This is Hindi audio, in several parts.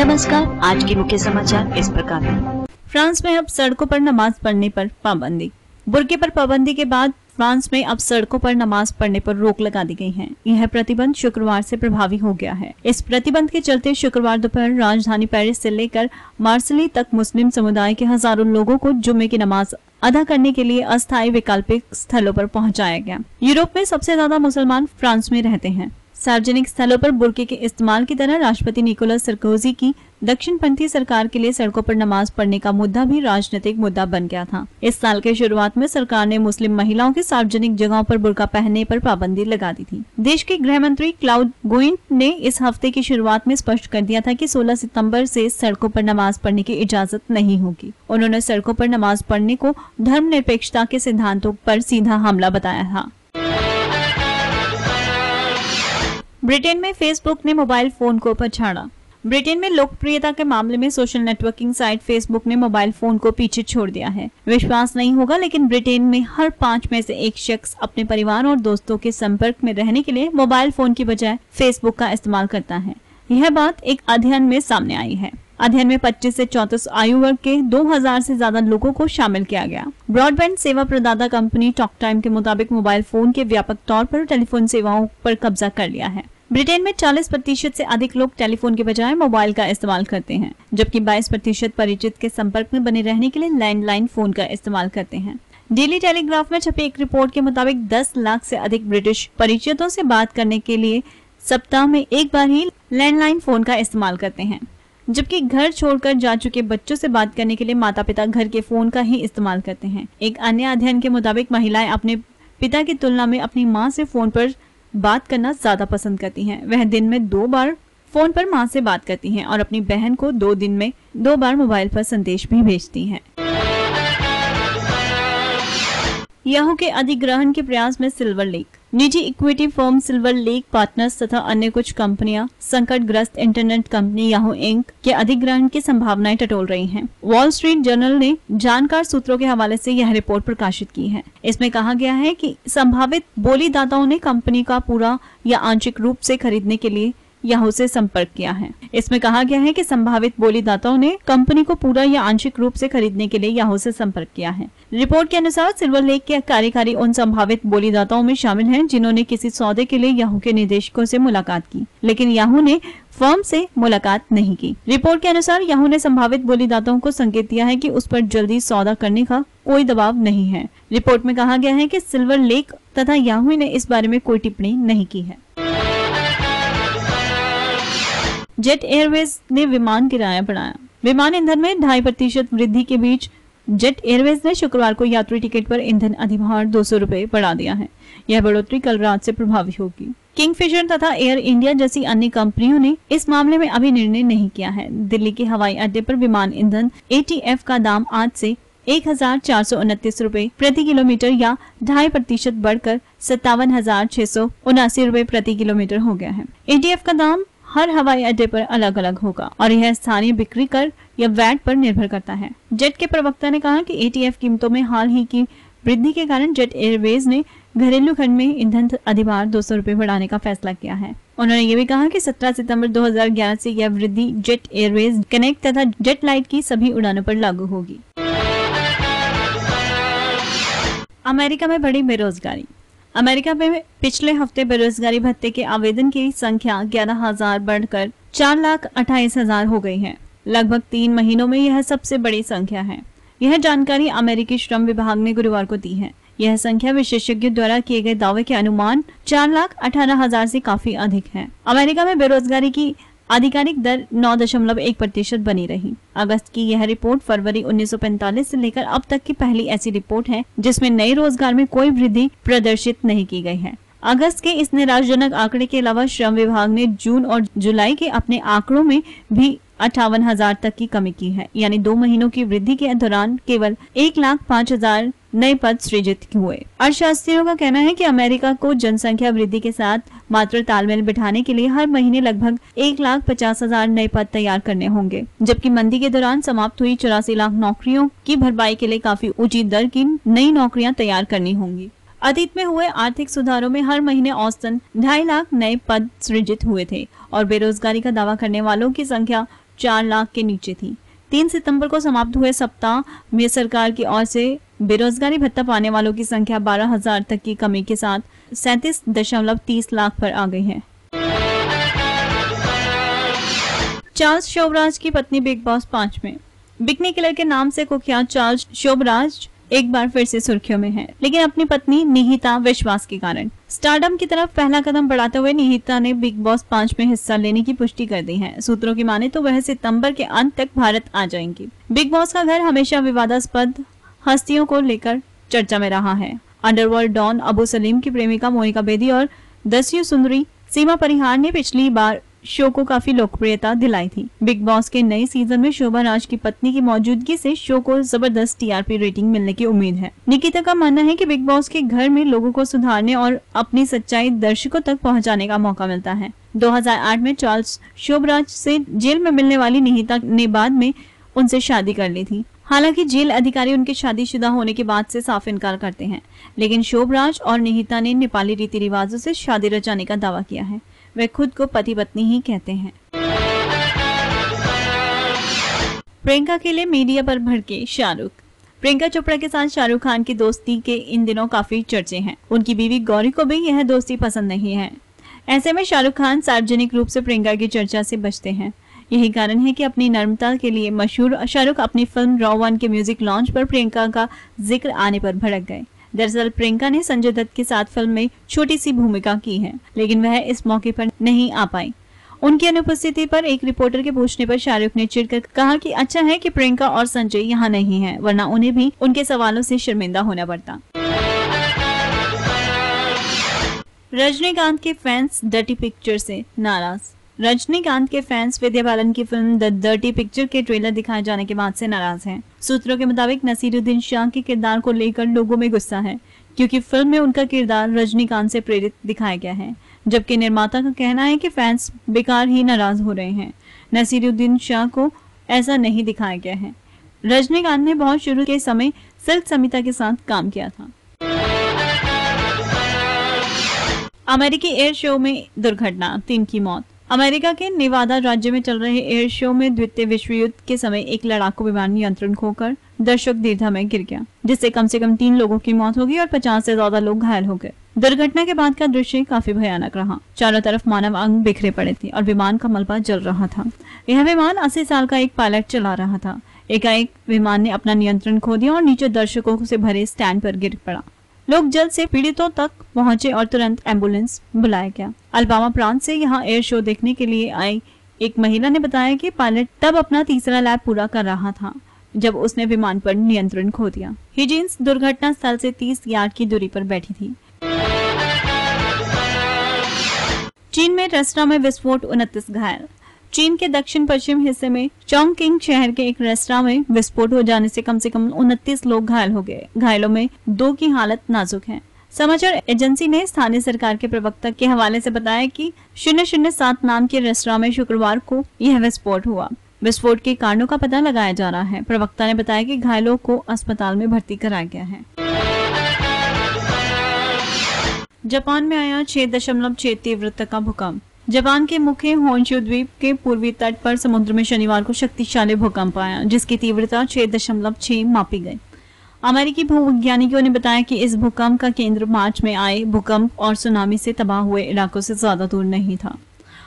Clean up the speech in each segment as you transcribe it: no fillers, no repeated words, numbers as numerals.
नमस्कार, आज के मुख्य समाचार इस प्रकार हैं। फ्रांस में अब सड़कों पर नमाज पढ़ने पर पाबंदी। बुर्के पर पाबंदी के बाद फ्रांस में अब सड़कों पर नमाज पढ़ने पर रोक लगा दी गई है। यह प्रतिबंध शुक्रवार से प्रभावी हो गया है। इस प्रतिबंध के चलते शुक्रवार दोपहर राजधानी पेरिस से लेकर मार्सिली तक मुस्लिम समुदाय के हजारों लोगों को जुम्मे की नमाज अदा करने के लिए अस्थायी वैकल्पिक स्थलों पर पहुंचाया गया। यूरोप में सबसे ज्यादा मुसलमान फ्रांस में रहते हैं। सार्वजनिक स्थलों पर बुर्के के इस्तेमाल की तरह राष्ट्रपति निकोलस सरकोजी की दक्षिणपंथी सरकार के लिए सड़कों पर नमाज पढ़ने का मुद्दा भी राजनीतिक मुद्दा बन गया था। इस साल के शुरुआत में सरकार ने मुस्लिम महिलाओं के सार्वजनिक जगहों पर बुर्का पहनने पर पाबंदी लगा दी थी। देश के गृह मंत्री क्लाउड गोइंट ने इस हफ्ते की शुरुआत में स्पष्ट कर दिया था कि 16 सितंबर से सड़कों पर नमाज पढ़ने की इजाजत नहीं होगी। उन्होंने सड़कों पर नमाज पढ़ने को धर्मनिरपेक्षता के सिद्धांतों पर सीधा हमला बताया था। ब्रिटेन में फेसबुक ने मोबाइल फोन को पछाड़ा। ब्रिटेन में लोकप्रियता के मामले में सोशल नेटवर्किंग साइट फेसबुक ने मोबाइल फोन को पीछे छोड़ दिया है। विश्वास नहीं होगा, लेकिन ब्रिटेन में हर 5 में से एक शख्स अपने परिवार और दोस्तों के संपर्क में रहने के लिए मोबाइल फोन की बजाय फेसबुक का इस्तेमाल करता है। यह बात एक अध्ययन में सामने आई है। अध्ययन में 25 से 34 आयु वर्ग के 2000 से ज्यादा लोगों को शामिल किया गया। ब्रॉडबैंड सेवा प्रदाता कंपनी टॉक टाइम के मुताबिक मोबाइल फोन के व्यापक तौर पर टेलीफोन सेवाओं पर कब्जा कर लिया है। ब्रिटेन में 40% से अधिक लोग टेलीफोन के बजाय मोबाइल का इस्तेमाल करते हैं, जबकि 22% परिचित के संपर्क में बने रहने के लिए लैंडलाइन फोन का इस्तेमाल करते हैं। डेली टेलीग्राफ में छपी एक रिपोर्ट के मुताबिक 10 लाख से अधिक ब्रिटिश परिचितों से बात करने के लिए सप्ताह में एक बार ही लैंडलाइन फोन का इस्तेमाल करते हैं, जबकि घर छोड़कर जा चुके बच्चों से बात करने के लिए माता पिता घर के फोन का ही इस्तेमाल करते हैं। एक अन्य अध्ययन के मुताबिक महिलाएं अपने पिता की तुलना में अपनी माँ से फोन पर बात करना ज्यादा पसंद करती हैं। वह दिन में 2 बार फोन पर माँ से बात करती हैं और अपनी बहन को 2 दिन में 2 बार मोबाइल पर संदेश भी भेजती हैं। याहू के अधिग्रहण के प्रयास में सिल्वर लेक। निजी equity firm silver lake partners तथा अन्य कुछ कंपनियां संकटग्रस्त इंटरनेट कंपनी याहू इंक के अधिग्रहण की संभावनाएं टटोल रही हैं। वॉल स्ट्रीट जर्नल ने जानकार सूत्रों के हवाले से यह रिपोर्ट प्रकाशित की है। इसमें कहा गया है कि संभावित बोलीदाताओं ने कंपनी का पूरा या आंशिक रूप से खरीदने के लिए याहू से संपर्क किया है। इसमें कहा गया है कि संभावित बोलीदाताओं ने कंपनी को पूरा या आंशिक रूप से खरीदने के लिए याहू से संपर्क किया है। रिपोर्ट के अनुसार सिल्वर लेक के कार्यकारी उन संभावित बोलीदाताओं में शामिल हैं जिन्होंने किसी सौदे के लिए याहू के निदेशकों से मुलाकात की, लेकिन याहू ने फर्म से मुलाकात नहीं की। रिपोर्ट के अनुसार याहू ने संभावित बोलीदाताओं को संकेत दिया है कि उस पर जल्दी सौदा करने का कोई दबाव नहीं है। रिपोर्ट में कहा गया है कि सिल्वर लेक तथा याहू ने इस बारे में कोई टिप्पणी नहीं की है। जेट एयरवेज ने विमान किराया बढ़ाया। विमान ईंधन में 2.5% वृद्धि के बीच जेट एयरवेज ने शुक्रवार को यात्री टिकट पर ईंधन अधिभार 200 रुपए बढ़ा दिया है। यह बढ़ोतरी कल रात से प्रभावी होगी। किंगफिशर तथा एयर इंडिया जैसी अन्य कंपनियों ने इस मामले में अभी निर्णय नहीं किया है। दिल्ली के हवाई अड्डे पर विमान ईंधन ATF का दाम आज से 1429 रुपए प्रति किलोमीटर या 2.5% बढ़कर 57,679 रुपए प्रति किलोमीटर हो गया है। ATF का दाम हर हवाई अड्डे पर अलग अलग होगा और यह स्थानीय बिक्री कर या वैट पर निर्भर करता है। जेट के प्रवक्ता ने कहा कि ATF कीमतों में हाल ही की वृद्धि के कारण जेट एयरवेज ने घरेलू खंड में ईंधन अधिभार 200 रुपए बढ़ाने का फैसला किया है। उन्होंने ये भी कहा कि 17 सितंबर 2011 से यह वृद्धि जेट एयरवेज, कनेक्ट तथा जेट लाइट की सभी उड़ानों पर लागू होगी। अमेरिका में बढ़ी बेरोजगारी। अमेरिका में पिछले हफ्ते बेरोजगारी भत्ते के आवेदन की संख्या 11,000 बढ़कर 4,28,000 हो गई है। लगभग 3 महीनों में यह सबसे बड़ी संख्या है। यह जानकारी अमेरिकी श्रम विभाग ने गुरुवार को दी है। यह संख्या विशेषज्ञों द्वारा किए गए दावे के अनुमान 4,18,000 से काफी अधिक है। अमेरिका में बेरोजगारी की आधिकारिक दर 9.1% बनी रही। अगस्त की यह रिपोर्ट फरवरी 1945 से लेकर अब तक की पहली ऐसी रिपोर्ट है जिसमें नए रोजगार में कोई वृद्धि प्रदर्शित नहीं की गई है। अगस्त के इस निराशाजनक आंकड़े के अलावा श्रम विभाग ने जून और जुलाई के अपने आंकड़ों में भी 58,000 तक की कमी की है, यानी 2 महीनों की वृद्धि के दौरान केवल 1,05,000 नए पद सृजित हुए। अर्थशास्त्रियों का कहना है कि अमेरिका को जनसंख्या वृद्धि के साथ मात्र तालमेल बिठाने के लिए हर महीने लगभग 1,50,000 नए पद तैयार करने होंगे, जबकि मंदी के दौरान समाप्त हुई 84 लाख नौकरियों की भरपाई के लिए काफी ऊंची दर की नई नौकरियां तैयार करनी होंगी। अतीत में हुए आर्थिक सुधारों में हर महीने औसतन 2.5 लाख नए पद सृजित हुए थे और बेरोजगारी का दावा करने वालों की संख्या 4 लाख के नीचे थी। 3 सितंबर को समाप्त हुए सप्ताह में सरकार की ओर से बेरोजगारी भत्ता पाने वालों की संख्या 12,000 तक की कमी के साथ 37.30 लाख पर आ गई है। चार्ल्स शोबराज की पत्नी बिग बॉस 5 में। बिकनी किलर के नाम से कुख्यात चार्ल्स शोबराज एक बार फिर से सुर्खियों में है, लेकिन अपनी पत्नी निहिता विश्वास के कारण। स्टारडम की तरफ पहला कदम बढ़ाते हुए निहिता ने बिग बॉस 5 में हिस्सा लेने की पुष्टि कर दी है। सूत्रों की माने तो वह सितंबर के अंत तक भारत आ जाएंगी। बिग बॉस का घर हमेशा विवादास्पद हस्तियों को लेकर चर्चा में रहा है। अंडरवर्ल्ड डॉन अबू सलीम की प्रेमिका मोनिका बेदी और 10वीं सुंदरी सीमा परिहार ने पिछली बार शो को काफी लोकप्रियता दिलाई थी। बिग बॉस के नए सीजन में शोभा राज की पत्नी की मौजूदगी से शो को जबरदस्त टीआरपी रेटिंग मिलने की उम्मीद है। निकिता का मानना है कि बिग बॉस के घर में लोगों को सुधारने और अपनी सच्चाई दर्शकों तक पहुंचाने का मौका मिलता है। 2008 में चार्ल्स शोभराज से जेल में मिलने वाली निहिता ने बाद में उनसे शादी कर ली थी। हालांकि जेल अधिकारी उनके शादीशुदा होने के बाद से साफ इनकार करते हैं, लेकिन शोभराज और निहिता ने नेपाली रीति रिवाजों से शादी रचाने का दावा किया है। वे खुद को पति पत्नी ही कहते हैं। प्रियंका के लिए मीडिया पर भड़के शाहरुख। प्रियंका चोपड़ा के साथ शाहरुख खान की दोस्ती के इन दिनों काफी चर्चे हैं। उनकी बीवी गौरी को भी यह दोस्ती पसंद नहीं है। ऐसे में शाहरुख खान सार्वजनिक रूप से प्रियंका की चर्चा से बचते हैं। यही कारण है कि अपनी नम्रता के लिए मशहूर शाहरुख अपनी फिल्म रॉ 1 के म्यूजिक लॉन्च पर प्रियंका का जिक्र आने पर भड़क गए। दरअसल प्रियंका ने संजय दत्त के साथ फिल्म में छोटी सी भूमिका की है, लेकिन वह इस मौके पर नहीं आ पाई। उनकी अनुपस्थिति पर एक रिपोर्टर के पूछने पर शाहरुख ने चिढ़कर कहा कि अच्छा है कि प्रियंका और संजय यहाँ नहीं हैं, वरना उन्हें भी उनके सवालों से शर्मिंदा होना पड़ता। रजनीकांत के फैंस डर्टी पिक्चर से नाराज। रजनीकांत के फैंस विद्या बालन की फिल्म द डर्टी पिक्चर के ट्रेलर दिखाए जाने के बाद से नाराज हैं। सूत्रों के मुताबिक नसीरुद्दीन शाह के किरदार को लेकर लोगों में गुस्सा है, क्योंकि फिल्म में उनका किरदार रजनीकांत से प्रेरित दिखाया गया है, जबकि निर्माता का कहना है कि फैंस बेकार ही नाराज हो रहे हैं। नसीरुद्दीन शाह को ऐसा नहीं दिखाया गया है। रजनीकांत ने बहुत शुरू के समय सिल्क समिता के साथ काम किया था। अमेरिकी एयर शो में दुर्घटना, 3 की मौत। अमेरिका के नेवादा राज्य में चल रहे एयर शो में द्वितीय विश्व युद्ध के समय एक लड़ाकू विमान नियंत्रण खोकर दर्शक दीर्घा में गिर गया, जिससे कम से कम 3 लोगों की मौत हो गई और 50 से ज्यादा लोग घायल हो गए। दुर्घटना के बाद का दृश्य काफी भयानक रहा। चारों तरफ मानव अंग बिखरे पड़े थे और विमान का मलबा जल रहा था। यह विमान 80 साल का एक पायलट चला रहा था। एकाएक विमान ने अपना नियंत्रण खो दिया और नीचे दर्शकों से भरे स्टैंड पर गिर पड़ा। लोग जल्द से पीड़ितों तक पहुंचे और तुरंत एम्बुलेंस बुलाया गया। अल्बामा प्रांत से यहां एयर शो देखने के लिए आई एक महिला ने बताया कि पायलट तब अपना तीसरा लैप पूरा कर रहा था जब उसने विमान पर नियंत्रण खो दिया। हिजिन्स दुर्घटना स्थल से 30 यार्ड की दूरी पर बैठी थी। चीन में रेस्तरां में विस्फोट, 29 घायल। चीन के दक्षिण पश्चिम हिस्से में चोंगकिंग शहर के एक रेस्तरां में विस्फोट हो जाने से कम 29 लोग घायल हो गए। घायलों में 2 की हालत नाजुक है। समाचार एजेंसी ने स्थानीय सरकार के प्रवक्ता के हवाले से बताया कि 007 नाम के रेस्तरां में शुक्रवार को यह विस्फोट हुआ। विस्फोट के कारणों का पता लगाया जा रहा है। प्रवक्ता ने बताया कि घायलों को अस्पताल में भर्ती कराया गया है। जापान में आया 6.6 तीव्रता का भूकंप। जापान के मुख्य होन्शु द्वीप के पूर्वी तट पर समुद्र में शनिवार को शक्तिशाली भूकंप आया, जिसकी तीव्रता 6.6 मापी गई। अमेरिकी भूवैज्ञानिकों ने बताया कि इस भूकंप का केंद्र मार्च में आए भूकंप और सुनामी से तबाह हुए इलाकों से ज्यादा दूर नहीं था।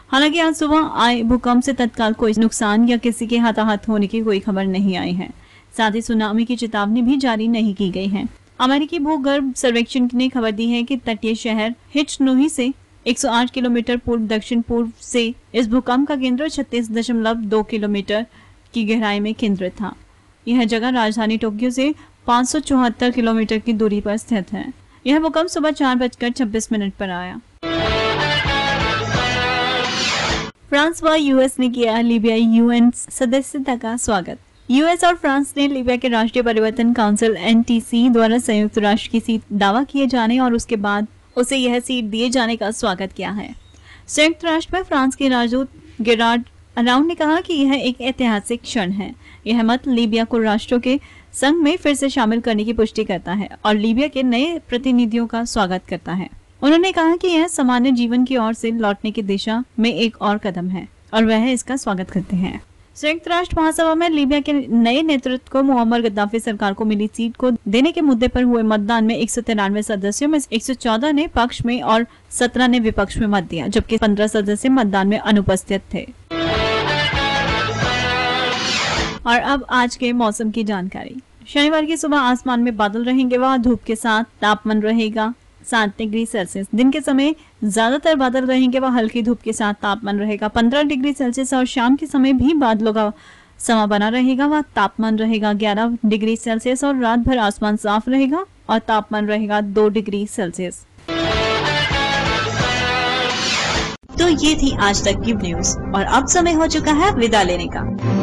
हालांकि आज सुबह आए भूकंप से तत्काल कोई नुकसान या किसी के हताहत होने की कोई खबर नहीं आई है। साथ ही सुनामी की चेतावनी भी जारी नहीं की गई है। अमेरिकी भूगर्भ सर्वेक्षण ने खबर दी है कि तटीय शहर हिचनोही से 108 किलोमीटर पूर्व दक्षिण पूर्व से इस भूकंप का केंद्र 36.2 किलोमीटर की गहराई में केंद्रित था। यह जगह राजधानी टोक्यो से 574 किलोमीटर की दूरी पर स्थित है। यह भूकंप सुबह 4:26 पर आया। फ्रांस व यूएस ने किया लीबियाई यूएन सदस्यता का स्वागत। यूएस और फ्रांस ने लीबिया के राष्ट्रीय परिवर्तन काउंसिल एनटीसी द्वारा संयुक्त राष्ट्र की सीट दावा किए जाने और उसके बाद उसे यह सीट दिए जाने का स्वागत किया है। संयुक्त राष्ट्र में फ्रांस के राजदूत गेरार्ड अराउंड ने कहा कि यह एक ऐतिहासिक क्षण है। यह मत लीबिया को राष्ट्रों के संघ में फिर से शामिल करने की पुष्टि करता है और लीबिया के नए प्रतिनिधियों का स्वागत करता है। उन्होंने कहा कि यह सामान्य जीवन की ओर से लौटने की दिशा में एक और कदम है और वह इसका स्वागत करते हैं। संयुक्त राष्ट्र महासभा में लीबिया के नए नेतृत्व को मुअम्मर गद्दाफी सरकार को मिली सीट को देने के मुद्दे पर हुए मतदान में 193 सदस्यों में 114 ने पक्ष में और 17 ने विपक्ष में मत दिया, जबकि 15 सदस्य मतदान में अनुपस्थित थे। और अब आज के मौसम की जानकारी। शनिवार की सुबह आसमान में बादल रहेंगे, वहाँ धूप के साथ तापमान रहेगा 7 डिग्री सेल्सियस। दिन के समय ज्यादातर बादल रहेंगे, वह हल्की धूप के साथ तापमान रहेगा 15 डिग्री सेल्सियस। और शाम के समय भी बादलों का समा बना रहेगा, वह तापमान रहेगा 11 डिग्री सेल्सियस। और रात भर आसमान साफ रहेगा और तापमान रहेगा 2 डिग्री सेल्सियस। तो ये थी आज तक की न्यूज और अब समय हो चुका है विदा लेने का।